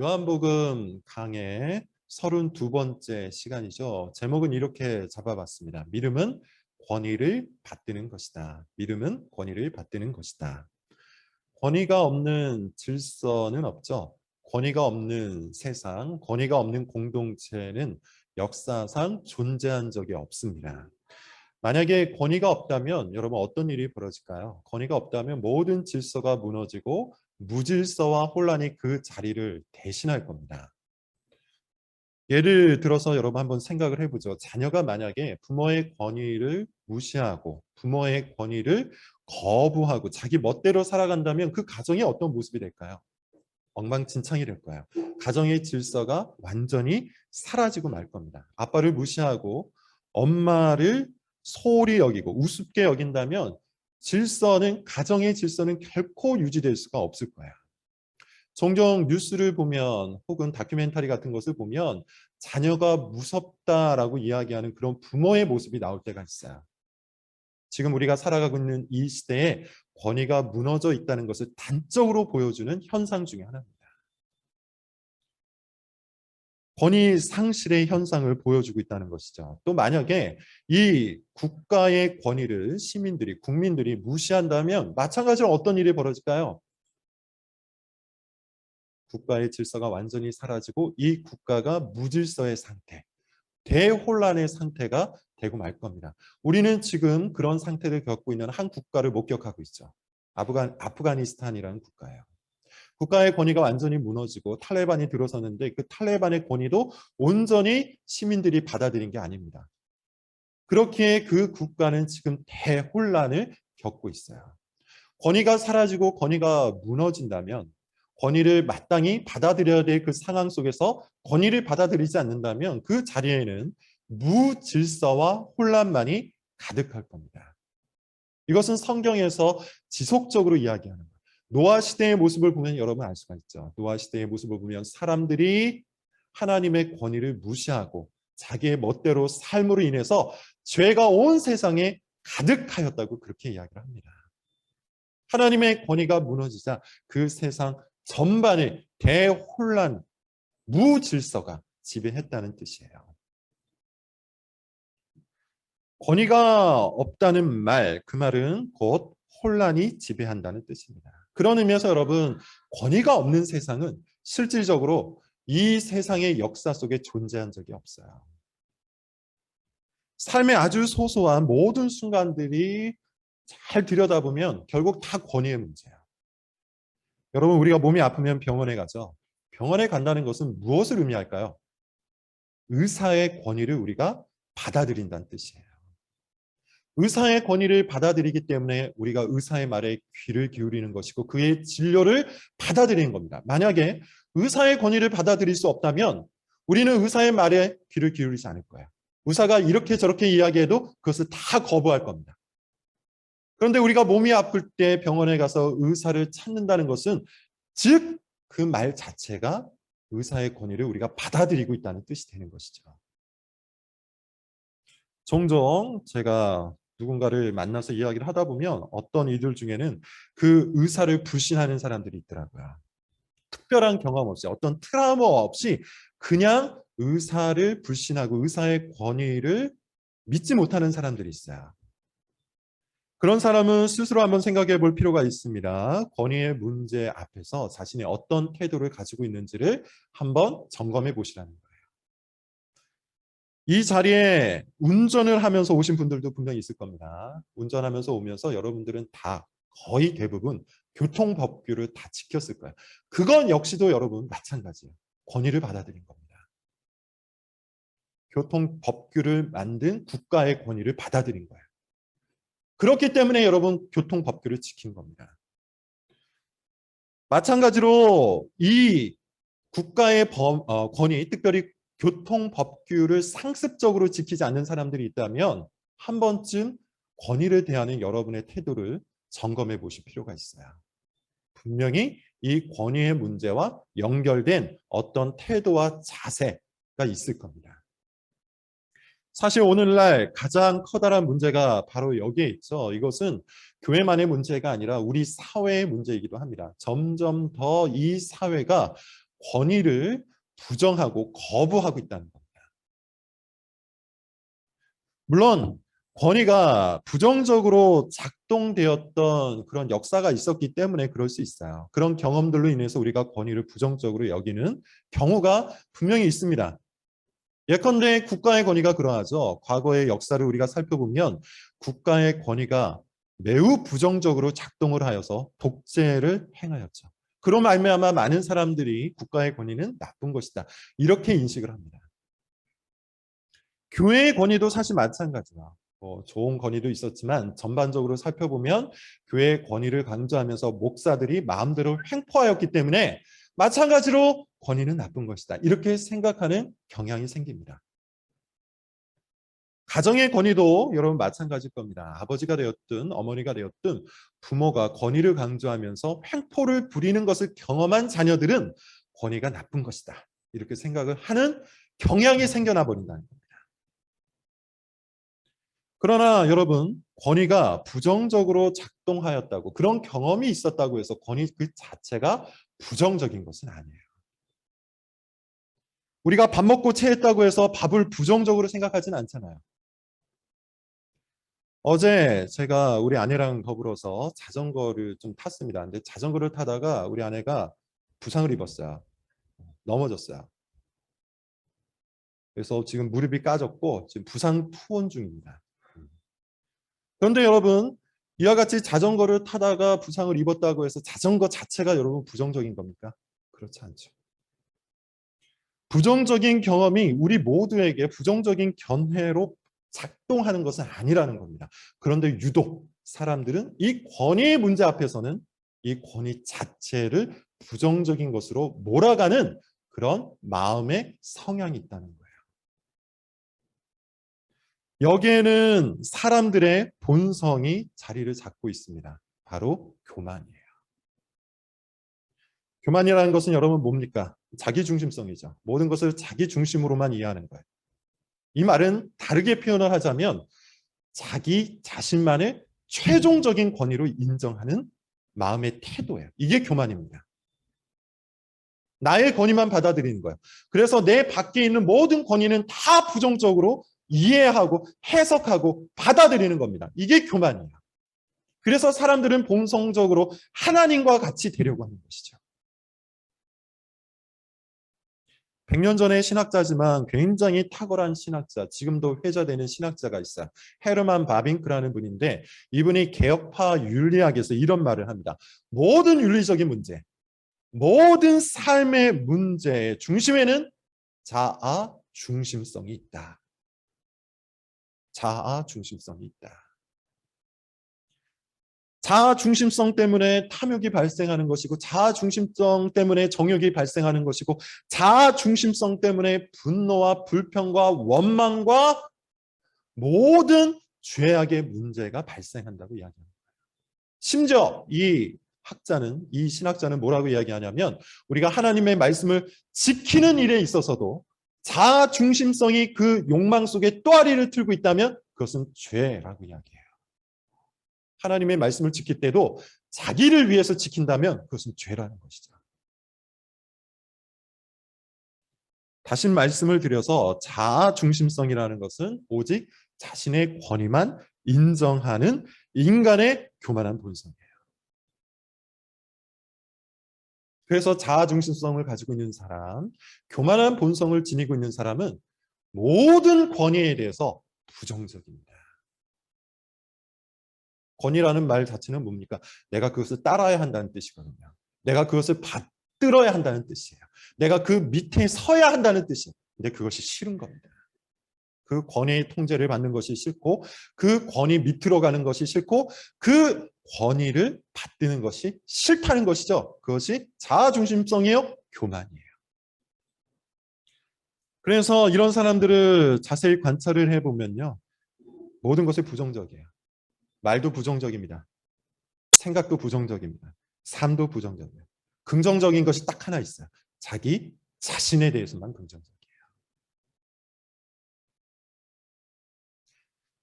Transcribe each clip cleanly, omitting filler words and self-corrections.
요한복음 강의 32번째 시간이죠. 제목은 이렇게 잡아봤습니다. 믿음은 권위를 받드는 것이다. 믿음은 권위를 받드는 것이다. 권위가 없는 질서는 없죠. 권위가 없는 세상, 권위가 없는 공동체는 역사상 존재한 적이 없습니다. 만약에 권위가 없다면 여러분 어떤 일이 벌어질까요? 권위가 없다면 모든 질서가 무너지고 무질서와 혼란이 그 자리를 대신할 겁니다. 예를 들어서 여러분 한번 생각을 해보죠. 자녀가 만약에 부모의 권위를 무시하고 부모의 권위를 거부하고 자기 멋대로 살아간다면 그 가정이 어떤 모습이 될까요? 엉망진창이 될 거예요. 가정의 질서가 완전히 사라지고 말 겁니다. 아빠를 무시하고 엄마를 소홀히 여기고 우습게 여긴다면 가정의 질서는 결코 유지될 수가 없을 거야. 종종 뉴스를 보면 혹은 다큐멘터리 같은 것을 보면 자녀가 무섭다라고 이야기하는 그런 부모의 모습이 나올 때가 있어요. 지금 우리가 살아가고 있는 이 시대에 권위가 무너져 있다는 것을 단적으로 보여주는 현상 중에 하나입니다. 권위 상실의 현상을 보여주고 있다는 것이죠. 또 만약에 이 국가의 권위를 시민들이, 국민들이 무시한다면 마찬가지로 어떤 일이 벌어질까요? 국가의 질서가 완전히 사라지고 이 국가가 무질서의 상태, 대혼란의 상태가 되고 말 겁니다. 우리는 지금 그런 상태를 겪고 있는 한 국가를 목격하고 있죠. 아프가니스탄이라는 국가예요. 국가의 권위가 완전히 무너지고 탈레반이 들어섰는데 그 탈레반의 권위도 온전히 시민들이 받아들인 게 아닙니다. 그렇게 그 국가는 지금 대혼란을 겪고 있어요. 권위가 사라지고 권위가 무너진다면 권위를 마땅히 받아들여야 될 그 상황 속에서 권위를 받아들이지 않는다면 그 자리에는 무질서와 혼란만이 가득할 겁니다. 이것은 성경에서 지속적으로 이야기하는 거예요. 노아 시대의 모습을 보면 여러분 알 수가 있죠. 노아 시대의 모습을 보면 사람들이 하나님의 권위를 무시하고 자기의 멋대로 삶으로 인해서 죄가 온 세상에 가득하였다고 그렇게 이야기를 합니다. 하나님의 권위가 무너지자 그 세상 전반에 대혼란, 무질서가 지배했다는 뜻이에요. 권위가 없다는 말, 그 말은 곧 혼란이 지배한다는 뜻입니다. 그런 의미에서 여러분, 권위가 없는 세상은 실질적으로 이 세상의 역사 속에 존재한 적이 없어요. 삶의 아주 소소한 모든 순간들이 잘 들여다보면 결국 다 권위의 문제예요. 여러분, 우리가 몸이 아프면 병원에 가죠. 병원에 간다는 것은 무엇을 의미할까요? 의사의 권위를 우리가 받아들인다는 뜻이에요. 의사의 권위를 받아들이기 때문에 우리가 의사의 말에 귀를 기울이는 것이고 그의 진료를 받아들이는 겁니다. 만약에 의사의 권위를 받아들일 수 없다면 우리는 의사의 말에 귀를 기울이지 않을 거예요. 의사가 이렇게 저렇게 이야기해도 그것을 다 거부할 겁니다. 그런데 우리가 몸이 아플 때 병원에 가서 의사를 찾는다는 것은 즉 그 말 자체가 의사의 권위를 우리가 받아들이고 있다는 뜻이 되는 것이죠. 종종 제가 누군가를 만나서 이야기를 하다 보면 어떤 이들 중에는 그 의사를 불신하는 사람들이 있더라고요. 특별한 경험 없이 어떤 트라우마 없이 그냥 의사를 불신하고 의사의 권위를 믿지 못하는 사람들이 있어요. 그런 사람은 스스로 한번 생각해 볼 필요가 있습니다. 권위의 문제 앞에서 자신이 어떤 태도를 가지고 있는지를 한번 점검해 보시라는 거예요. 이 자리에 운전을 하면서 오신 분들도 분명히 있을 겁니다. 운전하면서 오면서 여러분들은 다 거의 대부분 교통법규를 다 지켰을 거예요. 그건 역시도 여러분 마찬가지예요. 권위를 받아들인 겁니다. 교통법규를 만든 국가의 권위를 받아들인 거예요. 그렇기 때문에 여러분 교통법규를 지킨 겁니다. 마찬가지로 이 국가의 권위, 특별히 교통법규를 상습적으로 지키지 않는 사람들이 있다면 한 번쯤 권위를 대하는 여러분의 태도를 점검해 보실 필요가 있어요. 분명히 이 권위의 문제와 연결된 어떤 태도와 자세가 있을 겁니다. 사실 오늘날 가장 커다란 문제가 바로 여기에 있죠. 이것은 교회만의 문제가 아니라 우리 사회의 문제이기도 합니다. 점점 더 이 사회가 권위를 부정하고 거부하고 있다는 겁니다. 물론 권위가 부정적으로 작동되었던 그런 역사가 있었기 때문에 그럴 수 있어요. 그런 경험들로 인해서 우리가 권위를 부정적으로 여기는 경우가 분명히 있습니다. 예컨대 국가의 권위가 그러하죠. 과거의 역사를 우리가 살펴보면 국가의 권위가 매우 부정적으로 작동을 하여서 독재를 행하였죠. 그로 말미암아 많은 사람들이 국가의 권위는 나쁜 것이다, 이렇게 인식을 합니다. 교회의 권위도 사실 마찬가지다. 좋은 권위도 있었지만 전반적으로 살펴보면 교회의 권위를 강조하면서 목사들이 마음대로 횡포하였기 때문에 마찬가지로 권위는 나쁜 것이다, 이렇게 생각하는 경향이 생깁니다. 가정의 권위도 여러분 마찬가지일 겁니다. 아버지가 되었든 어머니가 되었든 부모가 권위를 강조하면서 횡포를 부리는 것을 경험한 자녀들은 권위가 나쁜 것이다, 이렇게 생각을 하는 경향이 생겨나 버린다는 겁니다. 그러나 여러분, 권위가 부정적으로 작동하였다고, 그런 경험이 있었다고 해서 권위 그 자체가 부정적인 것은 아니에요. 우리가 밥 먹고 체했다고 해서 밥을 부정적으로 생각하지는 않잖아요. 어제 제가 우리 아내랑 더불어서 자전거를 좀 탔습니다. 근데 자전거를 타다가 우리 아내가 부상을 입었어요. 넘어졌어요. 그래서 지금 무릎이 까졌고 지금 부상 투혼 중입니다. 그런데 여러분, 이와 같이 자전거를 타다가 부상을 입었다고 해서 자전거 자체가 여러분 부정적인 겁니까? 그렇지 않죠. 부정적인 경험이 우리 모두에게 부정적인 견해로 작동하는 것은 아니라는 겁니다. 그런데 유독 사람들은 이 권위의 문제 앞에서는 이 권위 자체를 부정적인 것으로 몰아가는 그런 마음의 성향이 있다는 거예요. 여기에는 사람들의 본성이 자리를 잡고 있습니다. 바로 교만이에요. 교만이라는 것은 여러분 뭡니까? 자기중심성이죠. 모든 것을 자기중심으로만 이해하는 거예요. 이 말은 다르게 표현을 하자면 자기 자신만의 최종적인 권위로 인정하는 마음의 태도예요. 이게 교만입니다. 나의 권위만 받아들이는 거예요. 그래서 내 밖에 있는 모든 권위는 다 부정적으로 이해하고 해석하고 받아들이는 겁니다. 이게 교만이에요. 그래서 사람들은 본성적으로 하나님과 같이 되려고 하는 것이죠. 100년 전의 신학자지만 굉장히 탁월한 신학자, 지금도 회자되는 신학자가 있어요. 헤르만 바빙크라는 분인데 이분이 개혁파 윤리학에서 이런 말을 합니다. 모든 윤리적인 문제, 모든 삶의 문제의 중심에는 자아 중심성이 있다. 자아 중심성이 있다. 자아 중심성 때문에 탐욕이 발생하는 것이고, 자아 중심성 때문에 정욕이 발생하는 것이고, 자아 중심성 때문에 분노와 불평과 원망과 모든 죄악의 문제가 발생한다고 이야기합니다. 심지어 이 신학자는 뭐라고 이야기하냐면 우리가 하나님의 말씀을 지키는 일에 있어서도 자아 중심성이 그 욕망 속에 또아리를 틀고 있다면 그것은 죄라고 이야기해요. 하나님의 말씀을 지킬 때도 자기를 위해서 지킨다면 그것은 죄라는 것이죠. 다시 말씀을 드려서 자아 중심성이라는 것은 오직 자신의 권위만 인정하는 인간의 교만한 본성이에요. 그래서 자아 중심성을 가지고 있는 사람, 교만한 본성을 지니고 있는 사람은 모든 권위에 대해서 부정적입니다. 권위라는 말 자체는 뭡니까? 내가 그것을 따라야 한다는 뜻이거든요. 내가 그것을 받들어야 한다는 뜻이에요. 내가 그 밑에 서야 한다는 뜻이에요. 근데 그것이 싫은 겁니다. 그 권위의 통제를 받는 것이 싫고, 그 권위 밑으로 가는 것이 싫고, 그 권위를 받드는 것이 싫다는 것이죠. 그것이 자아중심성이에요? 교만이에요. 그래서 이런 사람들을 자세히 관찰을 해보면요, 모든 것이 부정적이에요. 말도 부정적입니다. 생각도 부정적입니다. 삶도 부정적이에요. 긍정적인 것이 딱 하나 있어요. 자기 자신에 대해서만 긍정적이에요.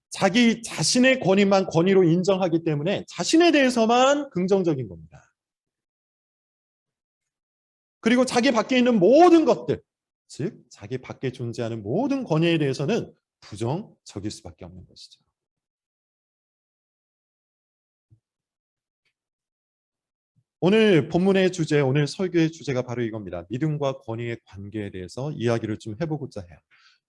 자기 자신의 권위만 권위로 인정하기 때문에 자신에 대해서만 긍정적인 겁니다. 그리고 자기 밖에 있는 모든 것들, 즉 자기 밖에 존재하는 모든 권위에 대해서는 부정적일 수밖에 없는 것이죠. 오늘 본문의 주제, 오늘 설교의 주제가 바로 이겁니다. 믿음과 권위의 관계에 대해서 이야기를 좀 해보고자 해요.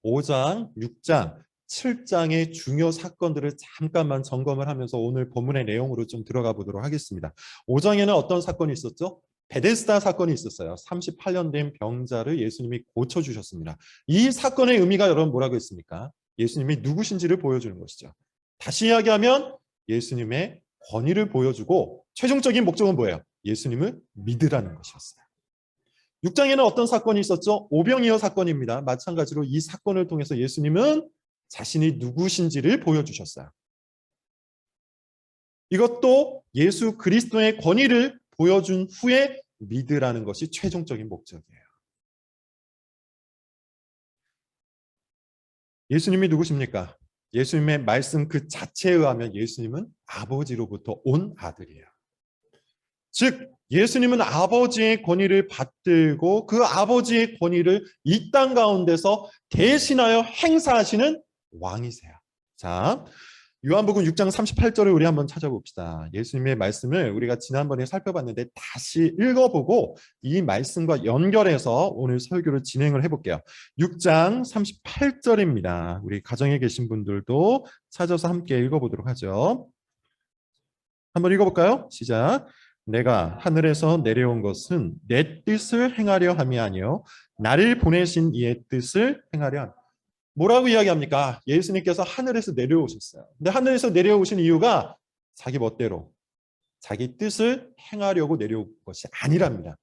5장, 6장, 7장의 중요 사건들을 잠깐만 점검을 하면서 오늘 본문의 내용으로 좀 들어가 보도록 하겠습니다. 5장에는 어떤 사건이 있었죠? 베데스다 사건이 있었어요. 38년 된 병자를 예수님이 고쳐주셨습니다. 이 사건의 의미가 여러분 뭐라고 했습니까? 예수님이 누구신지를 보여주는 것이죠. 다시 이야기하면 예수님의 권위를 보여주고 최종적인 목적은 뭐예요? 예수님을 믿으라는 것이었어요. 6장에는 어떤 사건이 있었죠? 오병이어 사건입니다. 마찬가지로 이 사건을 통해서 예수님은 자신이 누구신지를 보여주셨어요. 이것도 예수 그리스도의 권위를 보여준 후에 믿으라는 것이 최종적인 목적이에요. 예수님이 누구십니까? 예수님의 말씀 그 자체에 의하면 예수님은 아버지로부터 온 아들이에요. 즉 예수님은 아버지의 권위를 받들고 그 아버지의 권위를 이 땅 가운데서 대신하여 행사하시는 왕이세요. 자, 요한복음 6장 38절을 우리 한번 찾아봅시다. 예수님의 말씀을 우리가 지난번에 살펴봤는데 다시 읽어보고 이 말씀과 연결해서 오늘 설교를 진행을 해볼게요. 6장 38절입니다. 우리 가정에 계신 분들도 찾아서 함께 읽어보도록 하죠. 한번 읽어볼까요? 시작. 내가 하늘에서 내려온 것은 내 뜻을 행하려 함이 아니요 나를 보내신 이의 뜻을 행하려 함. 뭐라고 이야기합니까? 예수님께서 하늘에서 내려오셨어요. 근데 하늘에서 내려오신 이유가 자기 멋대로 자기 뜻을 행하려고 내려온 것이 아니랍니다.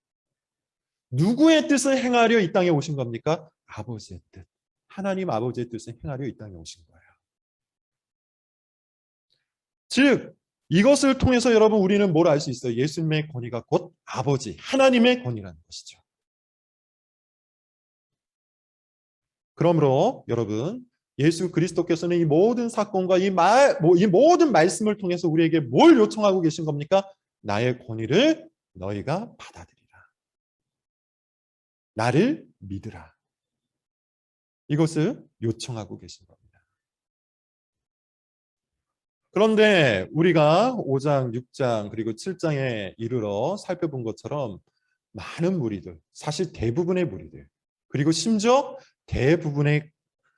누구의 뜻을 행하려 이 땅에 오신 겁니까? 아버지의 뜻. 하나님 아버지의 뜻을 행하려 이 땅에 오신 거예요. 즉 이것을 통해서 여러분 우리는 뭘 알 수 있어요? 예수님의 권위가 곧 아버지, 하나님의 권위라는 것이죠. 그러므로 여러분 예수 그리스도께서는 이 모든 사건과 이 모든 말씀을 통해서 우리에게 뭘 요청하고 계신 겁니까? 나의 권위를 너희가 받아들이라. 나를 믿으라. 이것을 요청하고 계신 겁니다. 그런데 우리가 5장, 6장 그리고 7장에 이르러 살펴본 것처럼 많은 무리들, 사실 대부분의 무리들, 그리고 심지어 대부분의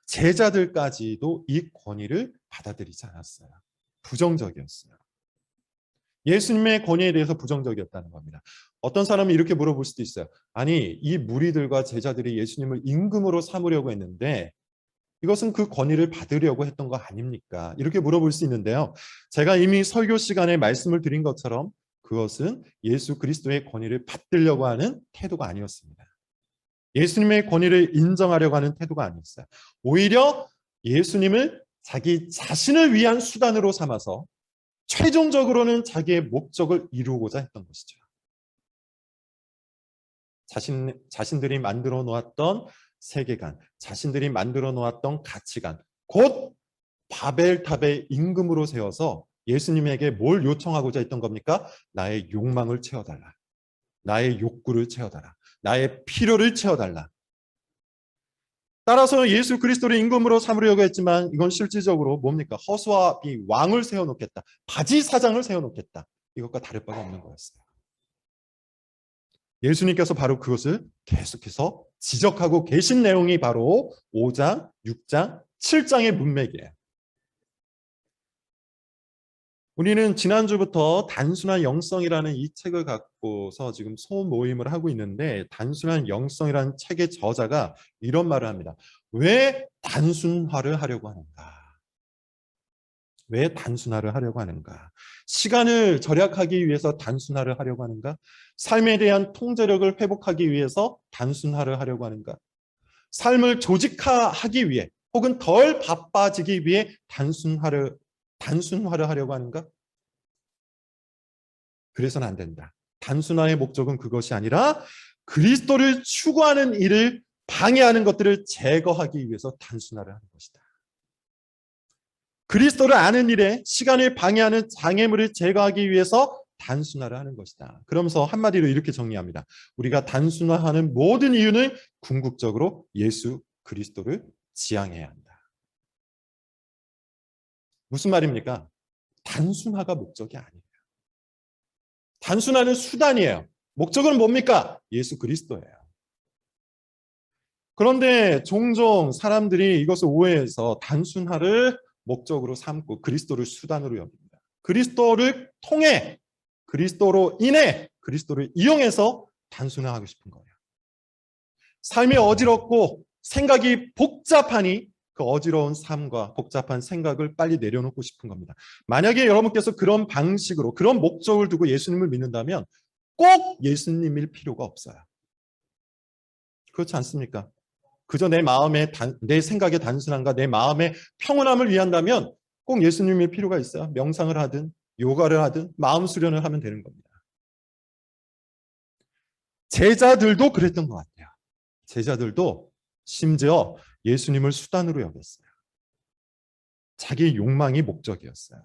제자들까지도 이 권위를 받아들이지 않았어요. 부정적이었어요. 예수님의 권위에 대해서 부정적이었다는 겁니다. 어떤 사람이 이렇게 물어볼 수도 있어요. 아니, 이 무리들과 제자들이 예수님을 임금으로 삼으려고 했는데 이것은 그 권위를 받으려고 했던 거 아닙니까? 이렇게 물어볼 수 있는데요. 제가 이미 설교 시간에 말씀을 드린 것처럼 그것은 예수 그리스도의 권위를 받으려고 하는 태도가 아니었습니다. 예수님의 권위를 인정하려고 하는 태도가 아니었어요. 오히려 예수님을 자기 자신을 위한 수단으로 삼아서 최종적으로는 자기의 목적을 이루고자 했던 것이죠. 자신들이 만들어 놓았던 세계관, 자신들이 만들어 놓았던 가치관, 곧 바벨탑의 임금으로 세워서 예수님에게 뭘 요청하고자 했던 겁니까? 나의 욕망을 채워달라. 나의 욕구를 채워달라. 나의 필요를 채워달라. 따라서 예수 그리스도를 임금으로 삼으려고 했지만 이건 실질적으로 뭡니까? 허수아 비 왕을 세워놓겠다. 바지사장을 세워놓겠다. 이것과 다를 바가 없는 거였어요. 예수님께서 바로 그것을 계속해서 지적하고 계신 내용이 바로 5장, 6장, 7장의 문맥이에요. 우리는 지난주부터 단순한 영성이라는 이 책을 갖고서 지금 소모임을 하고 있는데 단순한 영성이라는 책의 저자가 이런 말을 합니다. 왜 단순화를 하려고 하는가? 왜 단순화를 하려고 하는가? 시간을 절약하기 위해서 단순화를 하려고 하는가? 삶에 대한 통제력을 회복하기 위해서 단순화를 하려고 하는가? 삶을 조직화하기 위해 혹은 덜 바빠지기 위해 단순화를 하려고 하는가? 그래서는 안 된다. 단순화의 목적은 그것이 아니라 그리스도를 추구하는 일을 방해하는 것들을 제거하기 위해서 단순화를 하는 것이다. 그리스도를 아는 일에 시간을 방해하는 장애물을 제거하기 위해서 단순화를 하는 것이다. 그러면서 한마디로 이렇게 정리합니다. 우리가 단순화하는 모든 이유는 궁극적으로 예수 그리스도를 지향해야 한다. 무슨 말입니까? 단순화가 목적이 아니에요. 단순화는 수단이에요. 목적은 뭡니까? 예수 그리스도예요. 그런데 종종 사람들이 이것을 오해해서 단순화를 목적으로 삼고 그리스도를 수단으로 여깁니다. 그리스도를 통해, 그리스도로 인해, 그리스도를 이용해서 단순화하고 싶은 거예요. 삶이 어지럽고 생각이 복잡하니 그 어지러운 삶과 복잡한 생각을 빨리 내려놓고 싶은 겁니다. 만약에 여러분께서 그런 방식으로, 그런 목적을 두고 예수님을 믿는다면 꼭 예수님일 필요가 없어요. 그렇지 않습니까? 그저 내 생각의 단순함과 내 마음의 평온함을 위한다면 꼭 예수님일 필요가 있어요. 명상을 하든 요가를 하든 마음 수련을 하면 되는 겁니다. 제자들도 그랬던 것 같아요. 제자들도 심지어 예수님을 수단으로 여겼어요. 자기 욕망이 목적이었어요.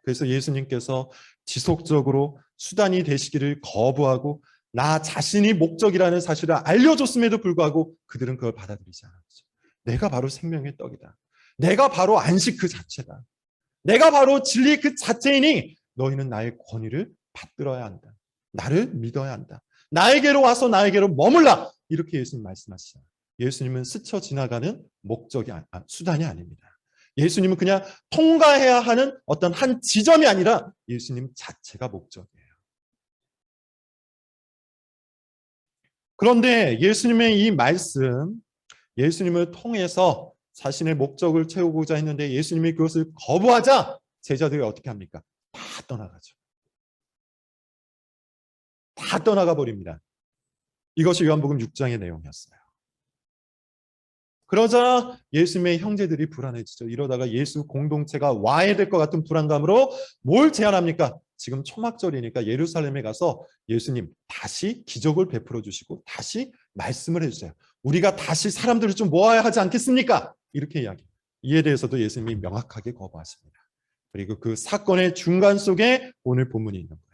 그래서 예수님께서 지속적으로 수단이 되시기를 거부하고 나 자신이 목적이라는 사실을 알려줬음에도 불구하고 그들은 그걸 받아들이지 않았죠. 내가 바로 생명의 떡이다. 내가 바로 안식 그 자체다. 내가 바로 진리 그 자체이니 너희는 나의 권위를 받들어야 한다. 나를 믿어야 한다. 나에게로 와서 나에게로 머물라. 이렇게 예수님 말씀하시잖아요. 예수님은 스쳐 지나가는 수단이 아닙니다. 예수님은 그냥 통과해야 하는 어떤 한 지점이 아니라 예수님 자체가 목적이에요. 그런데 예수님의 이 말씀, 예수님을 통해서 자신의 목적을 채우고자 했는데 예수님이 그것을 거부하자 제자들이 어떻게 합니까? 다 떠나가죠. 다 떠나가 버립니다. 이것이 요한복음 6장의 내용이었어요. 그러자 예수님의 형제들이 불안해지죠. 이러다가 예수 공동체가 와해될 것 같은 불안감으로 뭘 제안합니까? 지금 초막절이니까 예루살렘에 가서 예수님 다시 기적을 베풀어 주시고 다시 말씀을 해주세요. 우리가 다시 사람들을 좀 모아야 하지 않겠습니까? 이렇게 이야기해요. 이에 대해서도 예수님이 명확하게 거부하십니다. 그리고 그 사건의 중간 속에 오늘 본문이 있는 거예요.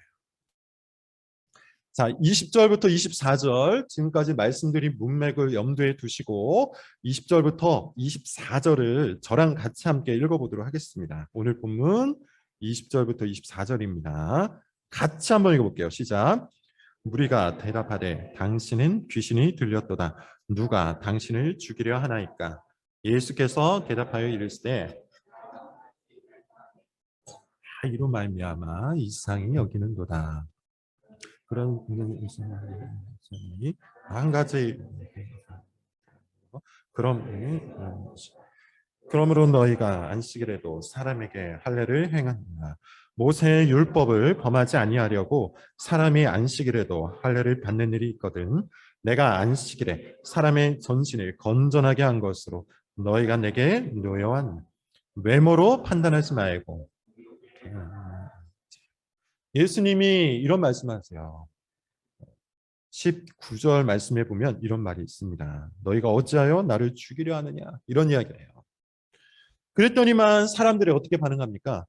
자, 20절부터 24절 지금까지 말씀드린 문맥을 염두에 두시고 20절부터 24절을 저랑 같이 함께 읽어보도록 하겠습니다. 오늘 본문 20절부터 24절입니다. 같이 한번 읽어볼게요. 시작. 무리가 대답하되 당신은 귀신이 들렸도다. 누가 당신을 죽이려 하나이까? 예수께서 대답하여 이르시되 이로 말미암아 이상히 여기는도다. 그런 분명히 한 가지 그러므로 너희가 안식일에도 사람에게 할례를 행하느냐 모세의 율법을 범하지 아니하려고 사람이 안식일에도 할례를 받는 일이 있거든 내가 안식일에 사람의 전신을 건전하게 한 것으로 너희가 내게 노여왔나 외모로 판단하지 말고 예수님이 이런 말씀하세요. 19절 말씀에 보면 이런 말이 있습니다. 너희가 어찌하여 나를 죽이려 하느냐 이런 이야기예요. 그랬더니만 사람들이 어떻게 반응합니까?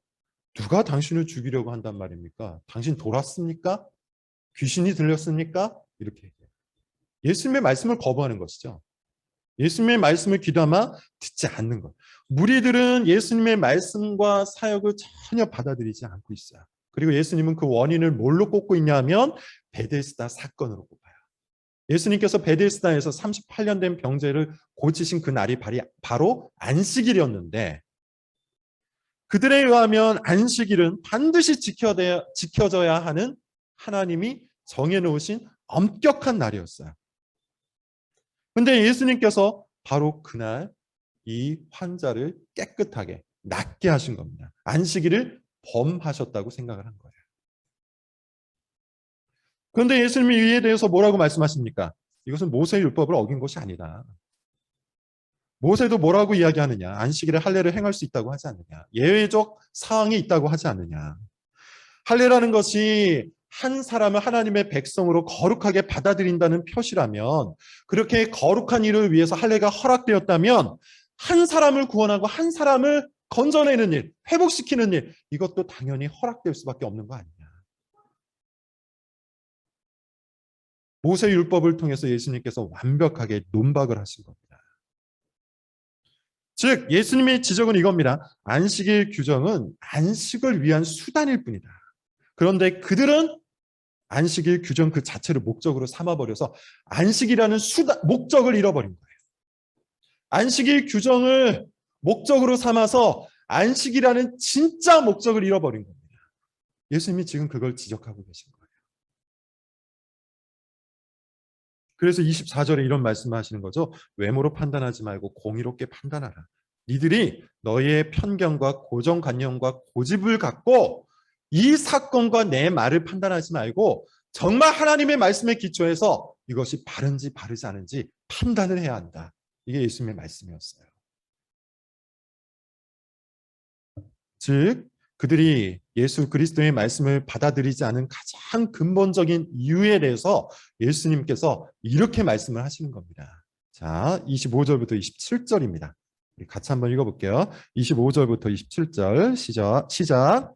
누가 당신을 죽이려고 한단 말입니까? 당신 돌았습니까? 귀신이 들렸습니까? 이렇게 얘기해요. 예수님의 말씀을 거부하는 것이죠. 예수님의 말씀을 귀담아 듣지 않는 것. 무리들은 예수님의 말씀과 사역을 전혀 받아들이지 않고 있어요. 그리고 예수님은 그 원인을 뭘로 꼽고 있냐면 베데스다 사건으로 꼽아요. 예수님께서 베데스다에서 38년 된 병자를 고치신 그 날이 바로 안식일이었는데 그들에 의하면 안식일은 반드시 지켜져야 하는 하나님이 정해놓으신 엄격한 날이었어요. 그런데 예수님께서 바로 그날 이 환자를 깨끗하게 낫게 하신 겁니다. 안식일을 범하셨다고 생각을 한 거예요. 그런데 예수님이 이에 대해서 뭐라고 말씀하십니까? 이것은 모세의 율법을 어긴 것이 아니다. 모세도 뭐라고 이야기하느냐? 안식일에 할례를 행할 수 있다고 하지 않느냐? 예외적 사항이 있다고 하지 않느냐? 할례라는 것이 한 사람을 하나님의 백성으로 거룩하게 받아들인다는 표시라면 그렇게 거룩한 일을 위해서 할례가 허락되었다면 한 사람을 구원하고 한 사람을 건져내는 일, 회복시키는 일 이것도 당연히 허락될 수밖에 없는 거 아니냐? 모세 율법을 통해서 예수님께서 완벽하게 논박을 하신 겁니다. 즉 예수님의 지적은 이겁니다. 안식일 규정은 안식을 위한 수단일 뿐이다. 그런데 그들은 안식일 규정 그 자체를 목적으로 삼아버려서 안식이라는 목적을 잃어버린 거예요. 안식일 규정을 목적으로 삼아서 안식이라는 진짜 목적을 잃어버린 겁니다. 예수님이 지금 그걸 지적하고 계신 거예요. 그래서 24절에 이런 말씀을 하시는 거죠. 외모로 판단하지 말고 공의롭게 판단하라. 니들이 너희의 편견과 고정관념과 고집을 갖고 이 사건과 내 말을 판단하지 말고 정말 하나님의 말씀에 기초해서 이것이 바른지 바르지 않은지 판단을 해야 한다. 이게 예수님의 말씀이었어요. 즉 그들이 예수 그리스도의 말씀을 받아들이지 않은 가장 근본적인 이유에 대해서 예수님께서 이렇게 말씀을 하시는 겁니다. 자, 25절부터 27절입니다. 우리 같이 한번 읽어볼게요. 25절부터 27절 시작.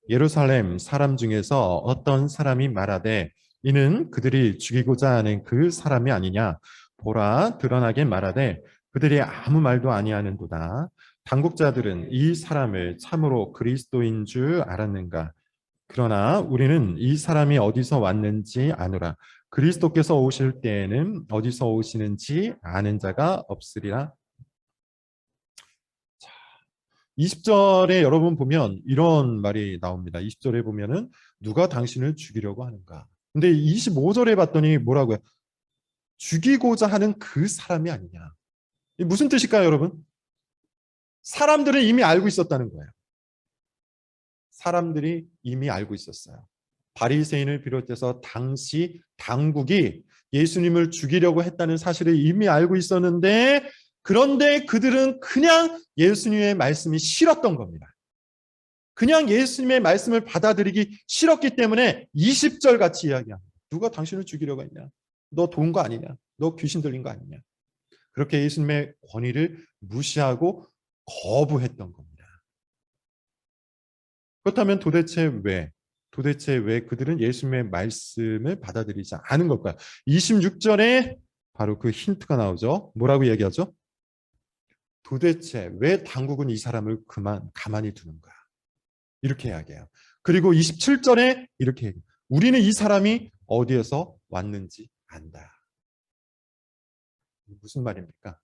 예루살렘 사람 중에서 어떤 사람이 말하되 이는 그들이 죽이고자 하는 그 사람이 아니냐. 보라 드러나게 말하되 그들이 아무 말도 아니하는도다. 당국자들은 이 사람을 참으로 그리스도인 줄 알았는가. 그러나 우리는 이 사람이 어디서 왔는지 아노라. 그리스도께서 오실 때에는 어디서 오시는지 아는 자가 없으리라. 20절에 여러분 보면 이런 말이 나옵니다. 20절에 보면은 누가 당신을 죽이려고 하는가. 근데 25절에 봤더니 뭐라고요? 죽이고자 하는 그 사람이 아니냐. 무슨 뜻일까요, 여러분? 사람들은 이미 알고 있었다는 거예요. 사람들이 이미 알고 있었어요. 바리새인을 비롯해서 당시 당국이 예수님을 죽이려고 했다는 사실을 이미 알고 있었는데 그런데 그들은 그냥 예수님의 말씀이 싫었던 겁니다. 그냥 예수님의 말씀을 받아들이기 싫었기 때문에 20절 같이 이야기합니다. 누가 당신을 죽이려고 했냐? 너 도운 거 아니냐? 너 귀신 들린 거 아니냐? 그렇게 예수님의 권위를 무시하고 거부했던 겁니다. 그렇다면 도대체 왜 그들은 예수님의 말씀을 받아들이지 않은 걸까요? 26절에 바로 그 힌트가 나오죠. 뭐라고 얘기하죠? 도대체 왜 당국은 이 사람을 가만히 두는가? 이렇게 이야기해요. 그리고 27절에 이렇게 얘기해요. 우리는 이 사람이 어디에서 왔는지 안다. 무슨 말입니까?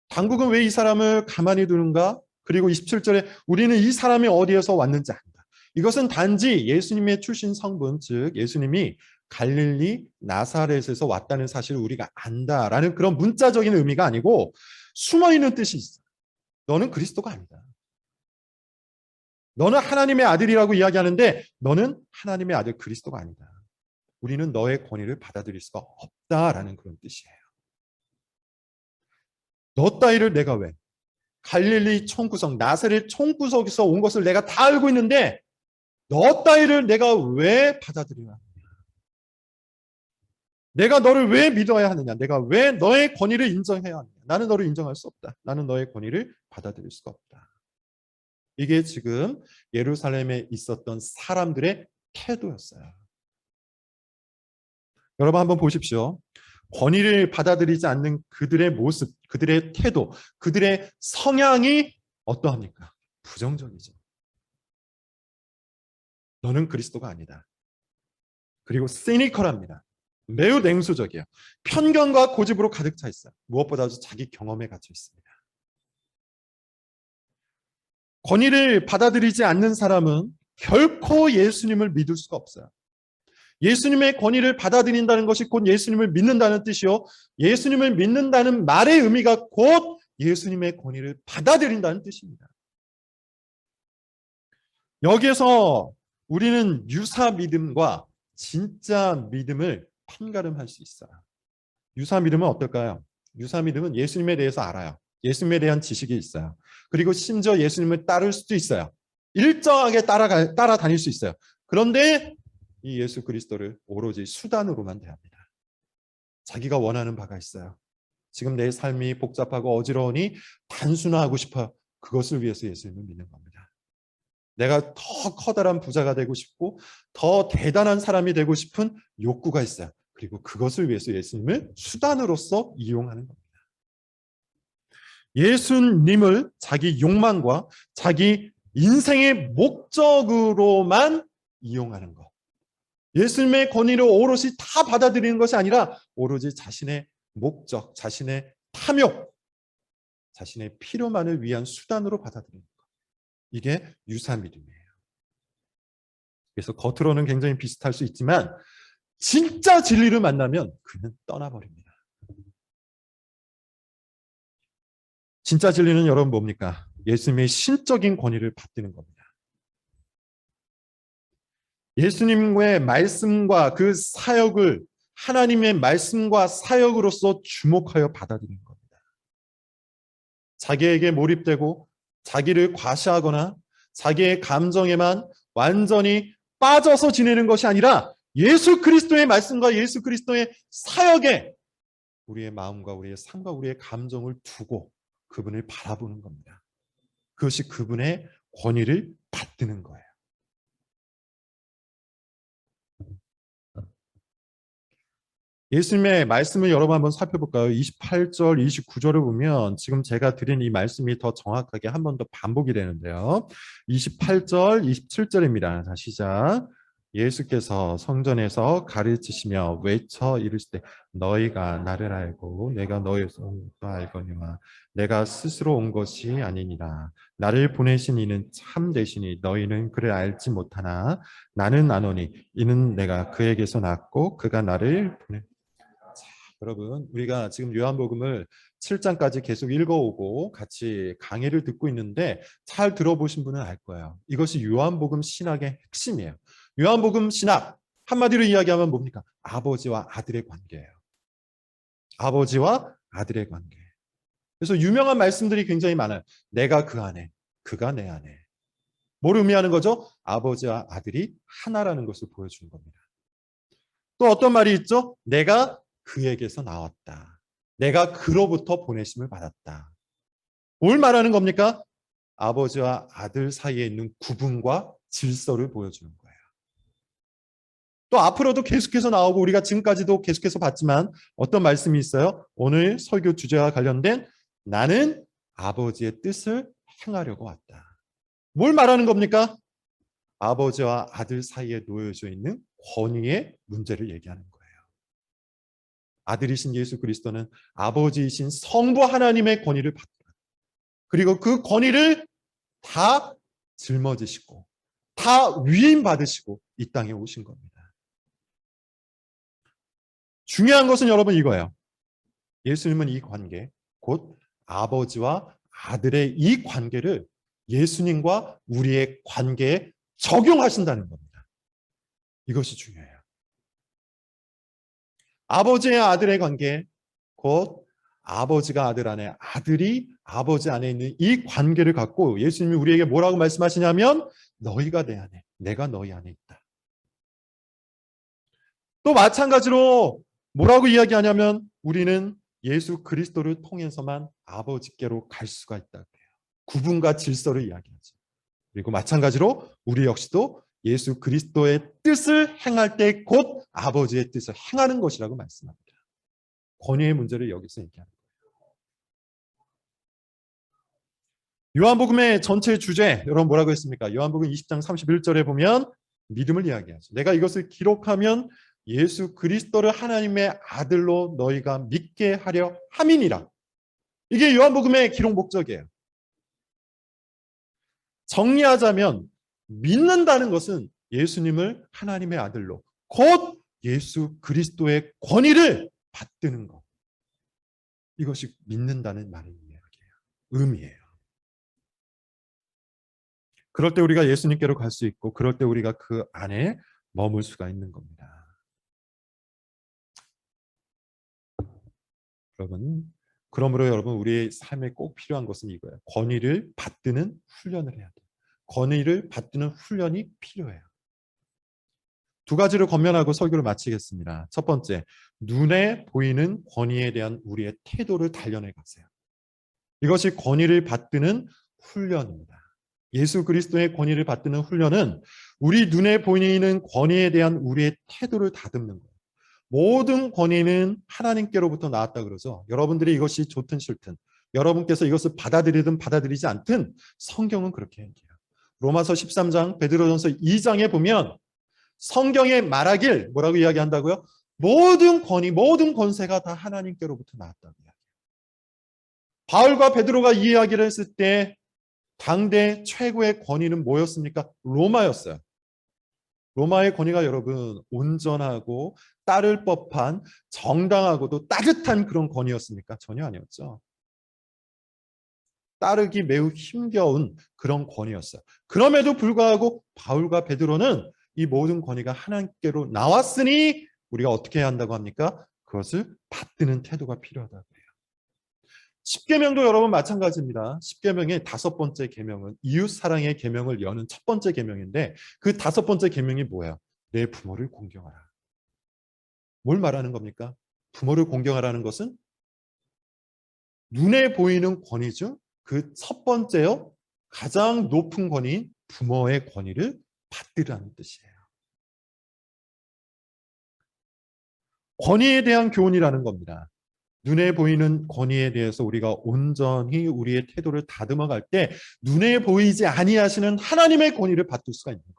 당국은 왜 이 사람을 가만히 두는가? 그리고 27절에 우리는 이 사람이 어디에서 왔는지 안다. 이것은 단지 예수님의 출신 성분, 즉 예수님이 갈릴리 나사렛에서 왔다는 사실을 우리가 안다라는 그런 문자적인 의미가 아니고 숨어있는 뜻이 있어. 너는 그리스도가 아니다. 너는 하나님의 아들이라고 이야기하는데 너는 하나님의 아들 그리스도가 아니다. 우리는 너의 권위를 받아들일 수가 없다라는 그런 뜻이에요. 너 따위를 내가 왜? 갈릴리 총구석, 나사렛 총구석에서 온 것을 내가 다 알고 있는데 너 따위를 내가 왜 받아들여야 하느냐? 내가 너를 왜 믿어야 하느냐? 내가 왜 너의 권위를 인정해야 하느냐? 나는 너를 인정할 수 없다. 나는 너의 권위를 받아들일 수가 없다. 이게 지금 예루살렘에 있었던 사람들의 태도였어요. 여러분 한번 보십시오. 권위를 받아들이지 않는 그들의 모습, 그들의 태도, 그들의 성향이 어떠합니까? 부정적이죠. 너는 그리스도가 아니다. 그리고 시니컬합니다. 매우 냉소적이에요. 편견과 고집으로 가득 차 있어요. 무엇보다도 자기 경험에 갇혀 있습니다. 권위를 받아들이지 않는 사람은 결코 예수님을 믿을 수가 없어요. 예수님의 권위를 받아들인다는 것이 곧 예수님을 믿는다는 뜻이요. 예수님을 믿는다는 말의 의미가 곧 예수님의 권위를 받아들인다는 뜻입니다. 여기에서 우리는 유사 믿음과 진짜 믿음을 판가름할 수 있어요. 유사 믿음은 어떨까요? 유사 믿음은 예수님에 대해서 알아요. 예수님에 대한 지식이 있어요. 그리고 심지어 예수님을 따를 수도 있어요. 일정하게 따라다닐 수 있어요. 그런데 이 예수 그리스도를 오로지 수단으로만 대합니다. 자기가 원하는 바가 있어요. 지금 내 삶이 복잡하고 어지러우니 단순화하고 싶어요. 그것을 위해서 예수님을 믿는 겁니다. 내가 더 커다란 부자가 되고 싶고 더 대단한 사람이 되고 싶은 욕구가 있어요. 그리고 그것을 위해서 예수님을 수단으로서 이용하는 겁니다. 예수님을 자기 욕망과 자기 인생의 목적으로만 이용하는 것. 예수님의 권위를 오롯이 다 받아들이는 것이 아니라 오로지 자신의 목적, 자신의 탐욕, 자신의 필요만을 위한 수단으로 받아들이는 것. 이게 유사 믿음이에요. 그래서 겉으로는 굉장히 비슷할 수 있지만 진짜 진리를 만나면 그는 떠나버립니다. 진짜 진리는 여러분 뭡니까? 예수님의 신적인 권위를 받드는 겁니다. 예수님의 말씀과 그 사역을 하나님의 말씀과 사역으로서 주목하여 받아들이는 겁니다. 자기에게 몰입되고 자기를 과시하거나 자기의 감정에만 완전히 빠져서 지내는 것이 아니라 예수 그리스도의 말씀과 예수 그리스도의 사역에 우리의 마음과 우리의 삶과 우리의 감정을 두고 그분을 바라보는 겁니다. 그것이 그분의 권위를 받드는 거예요. 예수님의 말씀을 여러분 한번 살펴볼까요? 28절, 29절을 보면 지금 제가 드린 이 말씀이 더 정확하게 한 번 더 반복이 되는데요. 28절, 27절입니다. 자, 시작. 예수께서 성전에서 가르치시며 외쳐 이르시되 너희가 나를 알고 내가 너희에서 온 것도 알거니와 내가 스스로 온 것이 아니니라. 나를 보내신 이는 참되시니 너희는 그를 알지 못하나 나는 아노니 이는 내가 그에게서 났고 그가 나를 보내. 여러분, 우리가 지금 요한복음을 7장까지 계속 읽어오고 같이 강의를 듣고 있는데 잘 들어보신 분은 알 거예요. 이것이 요한복음 신학의 핵심이에요. 요한복음 신학, 한마디로 이야기하면 뭡니까? 아버지와 아들의 관계예요. 아버지와 아들의 관계. 그래서 유명한 말씀들이 굉장히 많아요. 내가 그 안에, 그가 내 안에. 뭘 의미하는 거죠? 아버지와 아들이 하나라는 것을 보여주는 겁니다. 또 어떤 말이 있죠? 내가 그에게서 나왔다. 내가 그로부터 보내심을 받았다. 뭘 말하는 겁니까? 아버지와 아들 사이에 있는 구분과 질서를 보여주는 거예요. 또 앞으로도 계속해서 나오고 우리가 지금까지도 계속해서 봤지만 어떤 말씀이 있어요? 오늘 설교 주제와 관련된 나는 아버지의 뜻을 행하려고 왔다. 뭘 말하는 겁니까? 아버지와 아들 사이에 놓여져 있는 권위의 문제를 얘기하는 거예요. 아들이신 예수 그리스도는 아버지이신 성부 하나님의 권위를 받고 그리고 그 권위를 다 짊어지시고 다 위임받으시고 이 땅에 오신 겁니다. 중요한 것은 여러분 이거예요. 예수님은 이 관계, 곧 아버지와 아들의 이 관계를 예수님과 우리의 관계에 적용하신다는 겁니다. 이것이 중요해요. 아버지와 아들의 관계, 곧 아버지가 아들 안에, 아들이 아버지 안에 있는 이 관계를 갖고 예수님이 우리에게 뭐라고 말씀하시냐면 너희가 내 안에, 내가 너희 안에 있다. 또 마찬가지로 뭐라고 이야기하냐면 우리는 예수 그리스도를 통해서만 아버지께로 갈 수가 있다. 구분과 질서를 이야기하죠. 그리고 마찬가지로 우리 역시도 예수 그리스도의 뜻을 행할 때 곧 아버지의 뜻을 행하는 것이라고 말씀합니다. 권위의 문제를 여기서 얘기합니다. 요한복음의 전체 주제, 여러분 뭐라고 했습니까? 요한복음 20장 31절에 보면 믿음을 이야기하죠. 내가 이것을 기록하면 예수 그리스도를 하나님의 아들로 너희가 믿게 하려 함이니라. 이게 요한복음의 기록 목적이에요. 정리하자면 믿는다는 것은 예수님을 하나님의 아들로 곧 예수 그리스도의 권위를 받드는 것. 이것이 믿는다는 말의 의미예요. 그럴 때 우리가 예수님께로 갈 수 있고 그럴 때 우리가 그 안에 머물 수가 있는 겁니다. 그러므로 여러분 우리의 삶에 꼭 필요한 것은 이거예요. 권위를 받드는 훈련을 해야 돼요. 권위를 받드는 훈련이 필요해요. 두 가지를 권면하고 설교를 마치겠습니다. 첫 번째, 눈에 보이는 권위에 대한 우리의 태도를 단련해 가세요. 이것이 권위를 받드는 훈련입니다. 예수 그리스도의 권위를 받드는 훈련은 우리 눈에 보이는 권위에 대한 우리의 태도를 다듬는 거예요. 모든 권위는 하나님께로부터 나왔다 그러죠. 여러분들이 이것이 좋든 싫든, 여러분께서 이것을 받아들이든 받아들이지 않든 성경은 그렇게 얘기해요. 로마서 13장, 베드로전서 2장에 보면 성경에 말하길 뭐라고 이야기한다고요? 모든 권위, 모든 권세가 다 하나님께로부터 나왔다고 이야기해요. 바울과 베드로가 이 이야기를 했을 때 당대 최고의 권위는 뭐였습니까? 로마였어요. 로마의 권위가 여러분 온전하고 따를 법한 정당하고도 따뜻한 그런 권위였습니까? 전혀 아니었죠. 따르기 매우 힘겨운 그런 권위였어요. 그럼에도 불구하고 바울과 베드로는 이 모든 권위가 하나님께로 나왔으니 우리가 어떻게 해야 한다고 합니까? 그것을 받드는 태도가 필요하다고 해요. 십계명도 여러분 마찬가지입니다. 십계명의 다섯 번째 계명은 이웃 사랑의 계명을 여는 첫 번째 계명인데 그 다섯 번째 계명이 뭐예요? 내 부모를 공경하라. 뭘 말하는 겁니까? 부모를 공경하라는 것은 눈에 보이는 권위죠. 그 첫 번째요. 가장 높은 권위인 부모의 권위를 받으라는 뜻이에요. 권위에 대한 교훈이라는 겁니다. 눈에 보이는 권위에 대해서 우리가 온전히 우리의 태도를 다듬어 갈 때 눈에 보이지 아니하시는 하나님의 권위를 받을 수가 있는 거예요.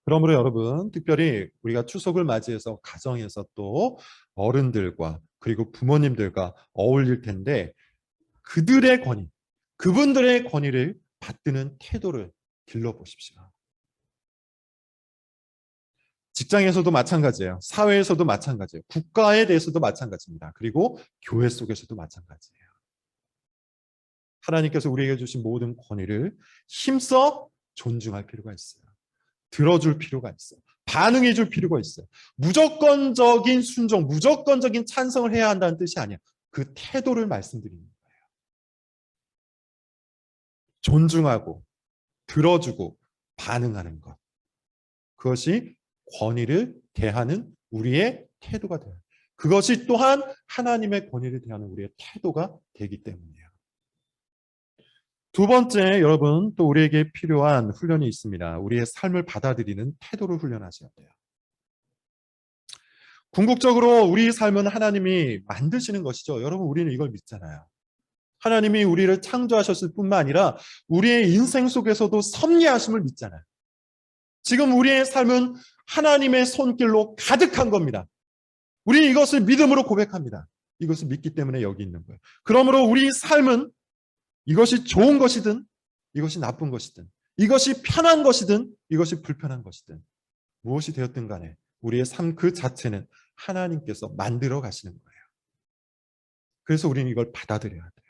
그러므로 여러분 특별히 우리가 추석을 맞이해서 가정에서 또 어른들과 그리고 부모님들과 어울릴 텐데 그들의 권위, 그분들의 권위를 받드는 태도를 길러보십시오. 직장에서도 마찬가지예요. 사회에서도 마찬가지예요. 국가에 대해서도 마찬가지입니다. 그리고 교회 속에서도 마찬가지예요. 하나님께서 우리에게 주신 모든 권위를 힘써 존중할 필요가 있어요. 들어줄 필요가 있어요. 반응해 줄 필요가 있어요. 무조건적인 순종, 무조건적인 찬성을 해야 한다는 뜻이 아니에요. 그 태도를 말씀드리는 거예요. 존중하고 들어주고 반응하는 것. 그것이 권위를 대하는 우리의 태도가 돼요. 그것이 또한 하나님의 권위를 대하는 우리의 태도가 되기 때문이에요. 두 번째, 여러분, 또 우리에게 필요한 훈련이 있습니다. 우리의 삶을 받아들이는 태도를 훈련하셔야 돼요. 궁극적으로 우리 삶은 하나님이 만드시는 것이죠. 여러분, 우리는 이걸 믿잖아요. 하나님이 우리를 창조하셨을 뿐만 아니라 우리의 인생 속에서도 섭리하심을 믿잖아요. 지금 우리의 삶은 하나님의 손길로 가득한 겁니다. 우리 이것을 믿음으로 고백합니다. 이것을 믿기 때문에 여기 있는 거예요. 그러므로 우리 삶은 이것이 좋은 것이든 이것이 나쁜 것이든 이것이 편한 것이든 이것이 불편한 것이든 무엇이 되었든 간에 우리의 삶 그 자체는 하나님께서 만들어 가시는 거예요. 그래서 우리는 이걸 받아들여야 돼요.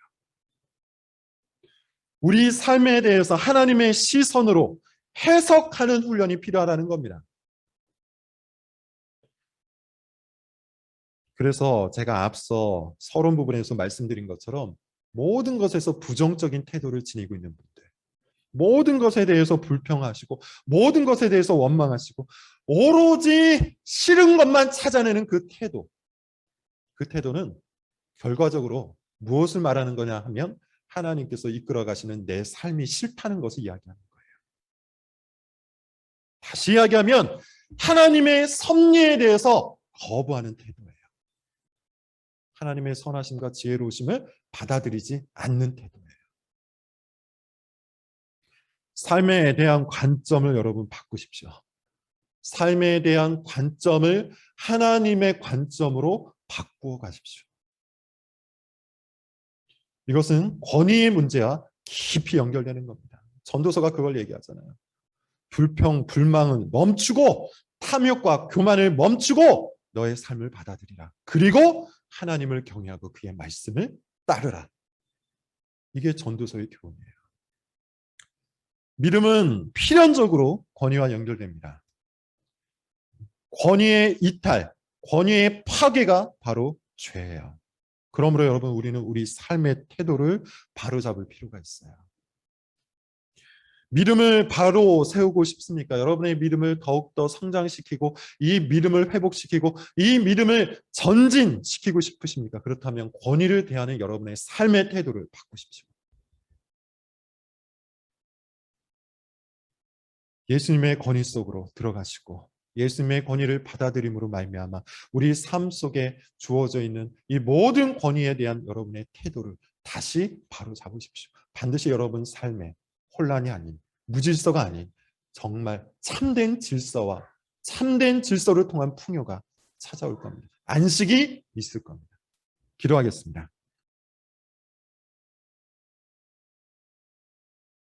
우리 삶에 대해서 하나님의 시선으로 해석하는 훈련이 필요하다는 겁니다. 그래서 제가 앞서 서론 부분에서 말씀드린 것처럼 모든 것에서 부정적인 태도를 지니고 있는 분들, 모든 것에 대해서 불평하시고 모든 것에 대해서 원망하시고 오로지 싫은 것만 찾아내는 그 태도, 그 태도는 결과적으로 무엇을 말하는 거냐 하면 하나님께서 이끌어 가시는 내 삶이 싫다는 것을 이야기하는 거예요. 다시 이야기하면 하나님의 섭리에 대해서 거부하는 태도예요. 하나님의 선하심과 지혜로우심을 받아들이지 않는 태도예요. 삶에 대한 관점을 여러분 바꾸십시오. 삶에 대한 관점을 하나님의 관점으로 바꾸어 가십시오. 이것은 권위의 문제와 깊이 연결되는 겁니다. 전도서가 그걸 얘기하잖아요. 불평, 불망은 멈추고 탐욕과 교만을 멈추고 너의 삶을 받아들이라. 그리고 하나님을 경외하고 그의 말씀을 따르라. 이게 전도서의 교훈이에요. 믿음은 필연적으로 권위와 연결됩니다. 권위의 이탈, 권위의 파괴가 바로 죄예요. 그러므로 여러분 우리는 우리 삶의 태도를 바로잡을 필요가 있어요. 믿음을 바로 세우고 싶습니까? 여러분의 믿음을 더욱더 성장시키고 이 믿음을 회복시키고 이 믿음을 전진시키고 싶으십니까? 그렇다면 권위를 대하는 여러분의 삶의 태도를 바꾸십시오. 예수님의 권위 속으로 들어가시고 예수님의 권위를 받아들임으로 말미암아 우리 삶 속에 주어져 있는 이 모든 권위에 대한 여러분의 태도를 다시 바로 잡으십시오. 반드시 여러분 삶에 혼란이 아닌, 무질서가 아닌 정말 참된 질서와 참된 질서를 통한 풍요가 찾아올 겁니다. 안식이 있을 겁니다. 기도하겠습니다.